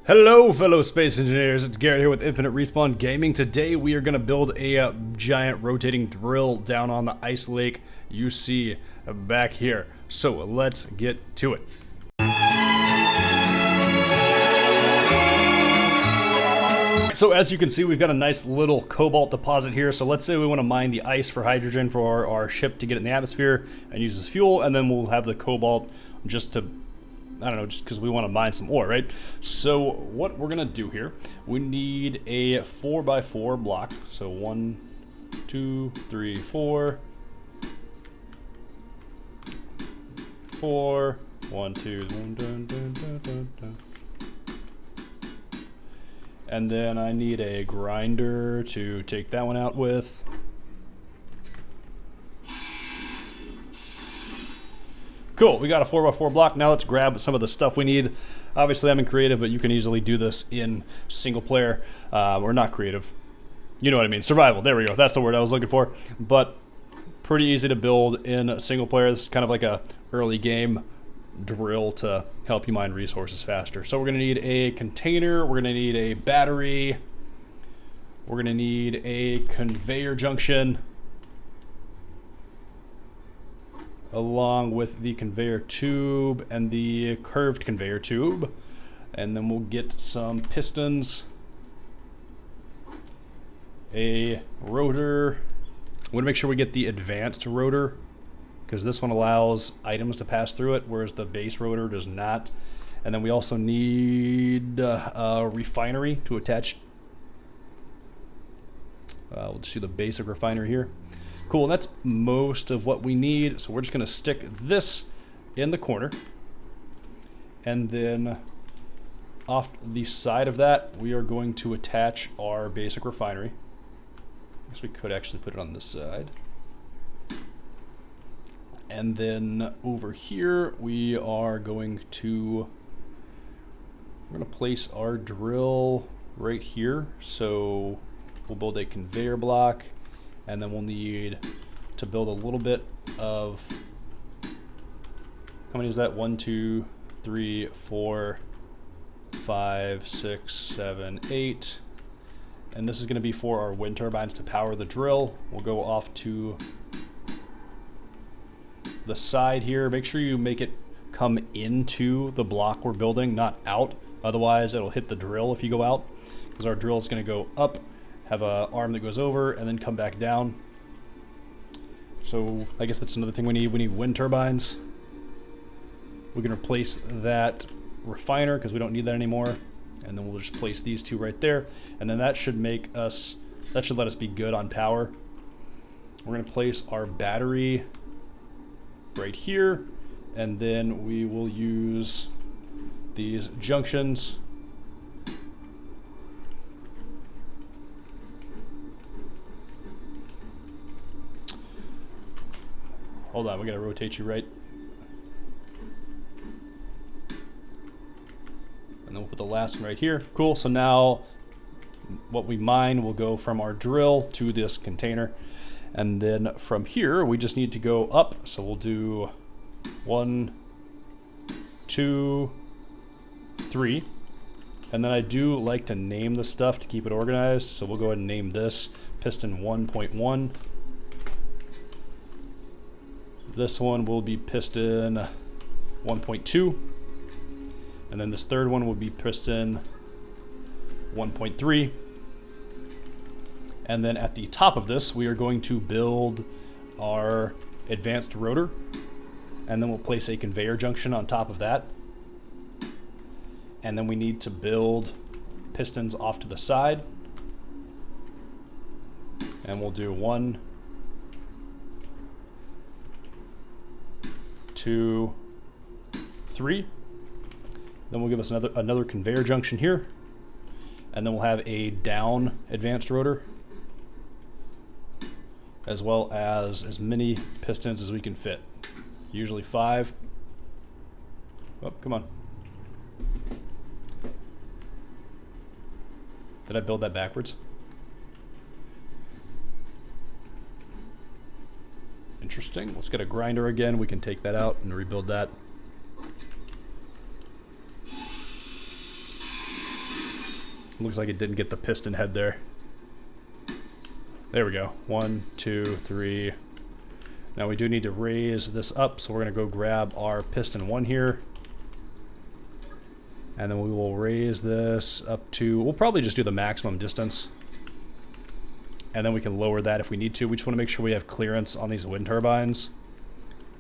Hello, fellow space engineers. It's Garrett here with Infinite Respawn Gaming. Today we are going to build a giant rotating drill down on the ice lake you see back here. So let's get to it. So as you can see, we've got a nice little cobalt deposit here. So let's say we want to mine the ice for hydrogen for our ship to get in the atmosphere and use as fuel, and then we'll have the cobalt just to, I don't know, just because we want to mine some ore, right? So what we're gonna do here, we need a 4x4 block. So 1, 2, 3, 4, 4, 1, 2, dun, dun, dun, dun, dun, dun. And then I need a grinder to take that one out with. Cool, we got a 4x4 block. Now let's grab some of the stuff we need. Obviously I'm in creative, but you can easily do this in single player, or not creative. You know what I mean, survival, there we go. That's the word I was looking for. But pretty easy to build in single player. This is kind of like a early game drill to help you mine resources faster. So we're gonna need a container, we're gonna need a battery, we're gonna need a conveyor junction, along with the conveyor tube and the curved conveyor tube. And then we'll get some pistons, a rotor. We want to make sure we get the advanced rotor, because this one allows items to pass through it, whereas the base rotor does not. And then we also need a refinery to attach. We'll just do the basic refinery here. Cool, and that's most of what we need. So we're just gonna stick this in the corner. And then off the side of that, we are going to attach our basic refinery. I guess we could actually put it on this side. And then over here, we are going to, we're gonna place our drill right here. So we'll build a conveyor block, and then we'll need to build a little bit of, how many is that? 1, 2, 3, 4, 5, 6, 7, 8. And this is gonna be for our wind turbines to power the drill. We'll go off to the side here. Make sure you make it come into the block we're building, not out. Otherwise it'll hit the drill if you go out, because our drill is gonna go up, have an arm that goes over, and then come back down. So I guess that's another thing we need. We need wind turbines. We can replace that refiner because we don't need that anymore. And then we'll just place these two right there. And then that should make us, that should let us be good on power. We're gonna place our battery right here. And then we will use these junctions. Hold on, we gotta rotate you right. And then we'll put the last one right here. Cool, so now what we mine will go from our drill to this container. And then from here, we just need to go up. So we'll do 1, 2, 3. And then I do like to name the stuff to keep it organized. So we'll go ahead and name this piston 1.1. This one will be piston 1.2. And then this third one will be piston 1.3. And then at the top of this, we are going to build our advanced rotor. And then we'll place a conveyor junction on top of that. And then we need to build pistons off to the side. And we'll do 1, 2, 3. Then we'll give us another conveyor junction here. And then we'll have a down advanced rotor, as well as many pistons as we can fit. Usually 5. Oh, come on. Did I build that backwards? Interesting. Let's get a grinder again. We can take that out and rebuild that. Looks like it didn't get the piston head there. There we go. 1, 2, 3. Now we do need to raise this up, so we're going to go grab our piston 1 here. And then we will raise this up to, we'll probably just do the maximum distance. And then we can lower that if we need to. We just want to make sure we have clearance on these wind turbines.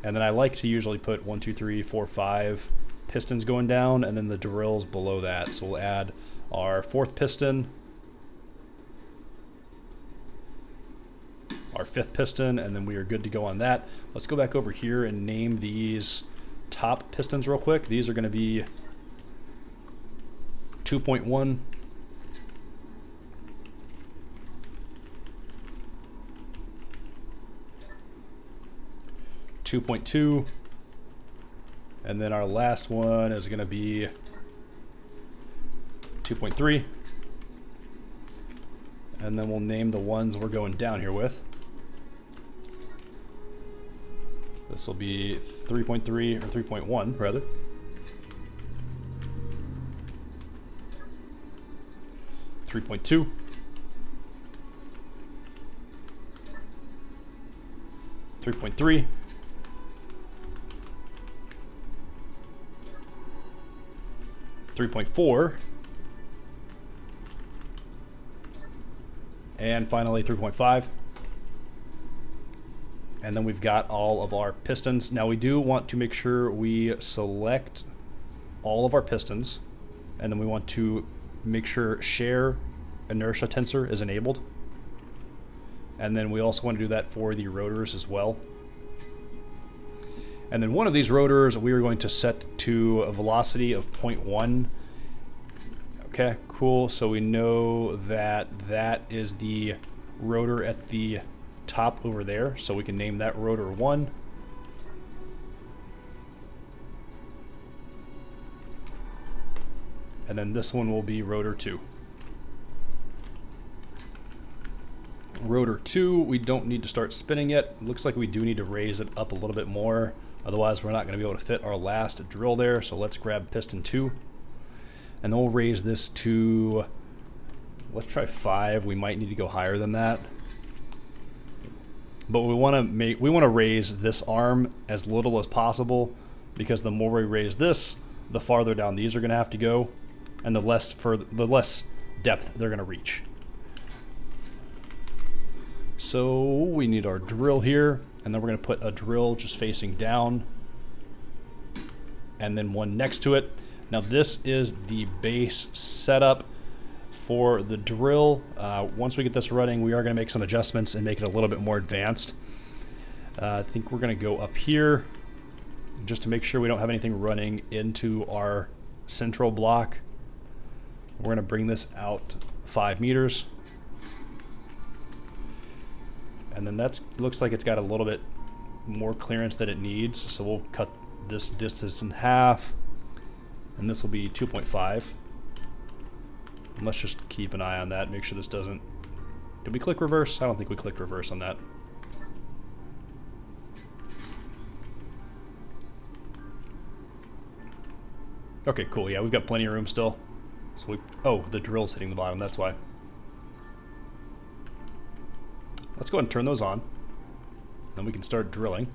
And then I like to usually put 1, 2, 3, 4, 5 pistons going down, and then the drills below that. So we'll add our 4th piston, our 5th piston, and then we are good to go on that. Let's go back over here and name these top pistons real quick. These are going to be 2.1, 2.2, and then our last one is going to be 2.3, and then we'll name the ones we're going down here with. This will be 3.3 or 3.1 rather. 3.2. 3.3. 3.4. And finally 3.5. And then we've got all of our pistons. Now we do want to make sure we select all of our pistons, and then we want to make sure share inertia tensor is enabled. And then we also want to do that for the rotors as well. And then one of these rotors we are going to set to a velocity of 0.1. Okay, cool. So we know that that is the rotor at the top over there. So we can name that rotor 1. And then this one will be rotor 2. Rotor 2, we don't need to start spinning yet. It looks like we do need to raise it up a little bit more. Otherwise, we're not going to be able to fit our last drill there. So let's grab piston 2. And then we'll raise this to, let's try 5. We might need to go higher than that. But we want to raise this arm as little as possible, because the more we raise this, the farther down these are going to have to go, and the less depth they're going to reach. So we need our drill here, and then we're going to put a drill just facing down, and then one next to it. Now this is the base setup for the drill. Once we get this running, we are going to make some adjustments and make it a little bit more advanced. I think we're going to go up here just to make sure we don't have anything running into our central block. We're going to bring this out 5 meters. And then that looks like it's got a little bit more clearance than it needs. So we'll cut this distance in half. And this will be 2.5. And let's just keep an eye on that. Make sure this doesn't... Did we click reverse? I don't think we clicked reverse on that. Okay, cool. Yeah, we've got plenty of room still. So we... Oh, the drill's hitting the bottom. That's why. Let's go ahead and turn those on. Then we can start drilling.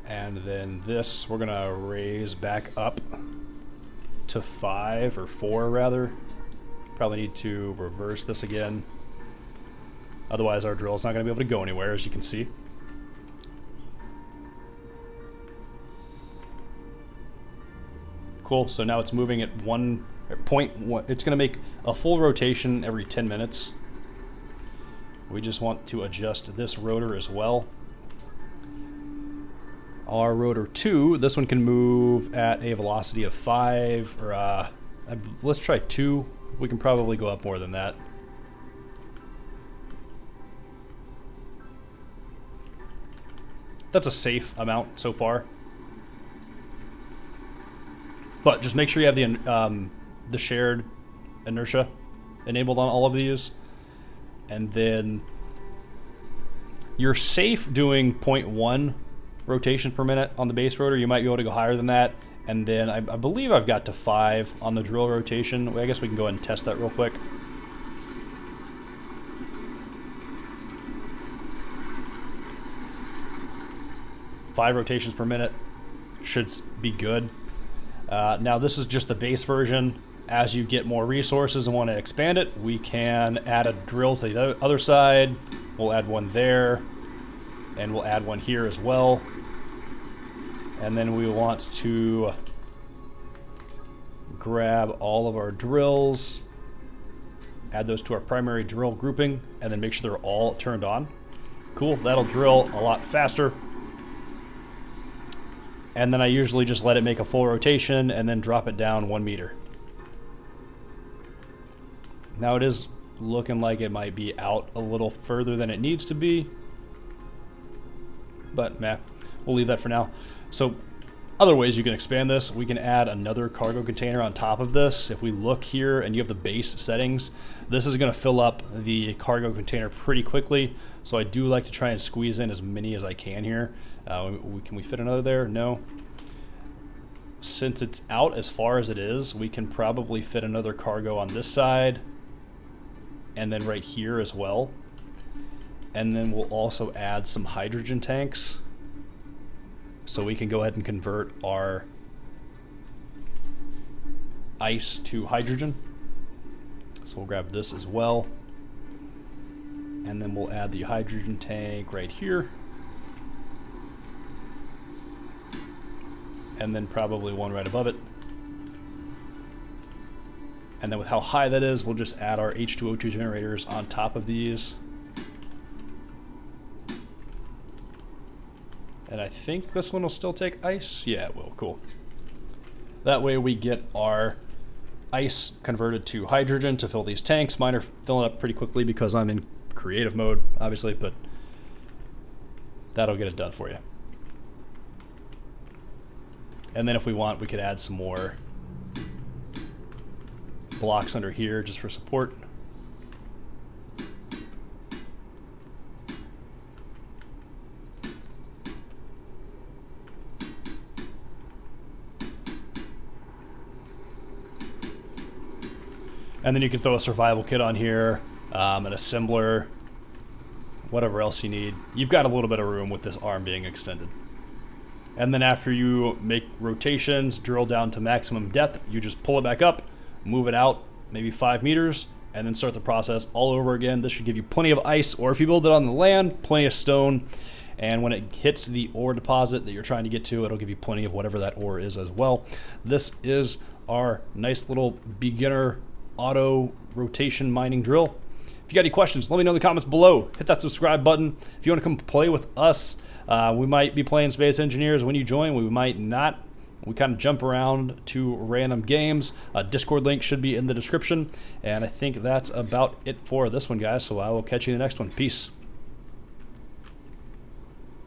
And then this, we're gonna raise back up to 5 or 4 rather. Probably need to reverse this again. Otherwise our drill's not gonna be able to go anywhere, as you can see. Cool, so now it's moving at 1.1. It's gonna make a full rotation every 10 minutes. We just want to adjust this rotor as well. Our rotor 2, this one can move at a velocity of 5, or let's try 2. We can probably go up more than that. That's a safe amount so far. But just make sure you have the shared inertia enabled on all of these. And then you're safe doing 0.1 rotations per minute on the base rotor. You might be able to go higher than that. And then I believe I've got to 5 on the drill rotation. I guess we can go ahead and test that real quick. Five rotations per minute should be good. Now this is just the base version. As you get more resources and want to expand it, we can add a drill to the other side. We'll add one there, and we'll add one here as well. And then we want to grab all of our drills, add those to our primary drill grouping, and then make sure they're all turned on. Cool, that'll drill a lot faster. And then I usually just let it make a full rotation and then drop it down 1 meter. Now it is looking like it might be out a little further than it needs to be, but meh, we'll leave that for now. So other ways you can expand this, we can add another cargo container on top of this. If we look here and you have the base settings, this is going to fill up the cargo container pretty quickly. So I do like to try and squeeze in as many as I can here. Can we fit another there? No. Since it's out as far as it is, we can probably fit another cargo on this side and then right here as well. And then we'll also add some hydrogen tanks, so we can go ahead and convert our ice to hydrogen. So we'll grab this as well. And then we'll add the hydrogen tank right here. And then probably one right above it. And then with how high that is, we'll just add our H2O2 generators on top of these. And I think this one will still take ice. Yeah, it will. Cool. That way we get our ice converted to hydrogen to fill these tanks. Mine are filling up pretty quickly because I'm in creative mode, obviously, but that'll get it done for you. And then if we want, we could add some more blocks under here just for support. And then you can throw a survival kit on here, an assembler, whatever else you need. You've got a little bit of room with this arm being extended. And then after you make rotations, drill down to maximum depth, you just pull it back up, move it out maybe 5 meters, and then start the process all over again. This should give you plenty of ice, or if you build it on the land, plenty of stone. And when it hits the ore deposit that you're trying to get to, it'll give you plenty of whatever that ore is as well. This is our nice little beginner auto rotation mining drill. If you got any questions, let me know in the comments below. Hit that subscribe button. If you want to come play with us, we might be playing Space Engineers when you join. We might not. We kind of jump around to random games. Discord link should be in the description. And I think that's about it for this one, guys. So I will catch you in the next one. Peace.